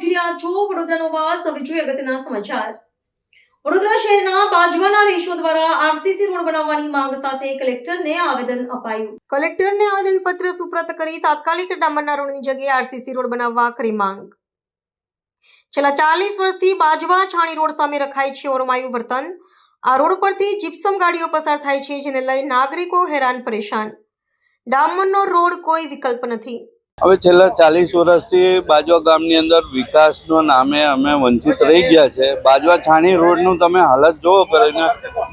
જોઈ રહ્યા છો વડોદરાનો વાસ. હવે જોઈએ અગત્યના સમાચાર. વડોદરા શહેરના બાજવાના રહીશો દ્વારા આરસીસી રોડ બનાવવાની માંગ સાથે કલેક્ટરને આવેદન અપાયું. કલેક્ટરને આવેદનપત્ર સુપ્રત કરી તાત્કાલિક ડામરના રોડની જગ્યાએ આરસીસી રોડ બનાવવા કરી માંગ. છેલ્લા 40 વર્ષથી બાજવા છાણી રોડ સામે રખાય છે ઓરમાયું વર્તન. આ રોડ પરથી જીપ્સમ ગાડીઓ પસાર થાય છે, જેને લઈ નાગરિકો હેરાન પરેશાન. ડામરનો રોડ કોઈ વિકલ્પ નથી. હવે છેલ્લા 40 વર્ષથી બાજવા ગામની અંદર વિકાસનો નામે અમે વંચિત રહી ગયા છે. બાજવા છાણી રોડનું તમે હાલત જોવો કરીને,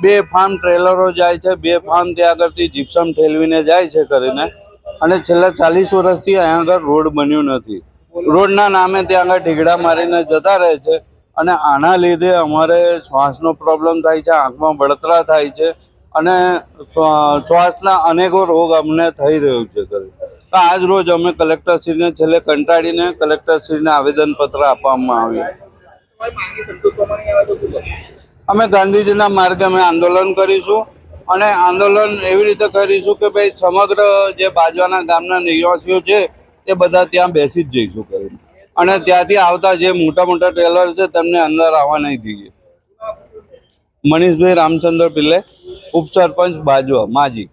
2 ફાર્મ ટ્રેલરો જાય છે, 2 ફાર્મ ત્યાં આગળથી જીપ્સમ ઠેલવીને જાય છે કરીને, અને છેલ્લા 40 વર્ષથી અહીંયા આગળ રોડ બન્યું નથી. રોડના નામે ત્યાં આગળ ઢીગડા મારીને જતા રહે છે, અને આના લીધે અમારે શ્વાસનો પ્રોબ્લેમ થાય છે, આંખમાં બળતરા થાય છે, અને શ્વાસના અનેકો રોગ અમને થઈ રહ્યો છે. આજ રોજ અમે કલેક્ટરશ્રીને છેલ્લે કંટાળીને કલેક્ટરશ્રીને આવેદનપત્ર આપવામાં આવ્યું. અમે ગાંધીજીના માર્ગે અમે આંદોલન કરીશું, અને આંદોલન એવી રીતે કરીશું કે ભાઈ સમગ્ર જે બાજવાના ગામના નિવાસીઓ છે તે બધા ત્યાં બેસી જ જઈશું કરીને, અને ત્યાંથી આવતા જે મોટા મોટા ટ્રેલર છે તેમને અંદર આવવા નહીં દઈએ. મનીષભાઈ રામચંદ્ર પિલ્લે, ઉપસરપંચ બાજવા માજી.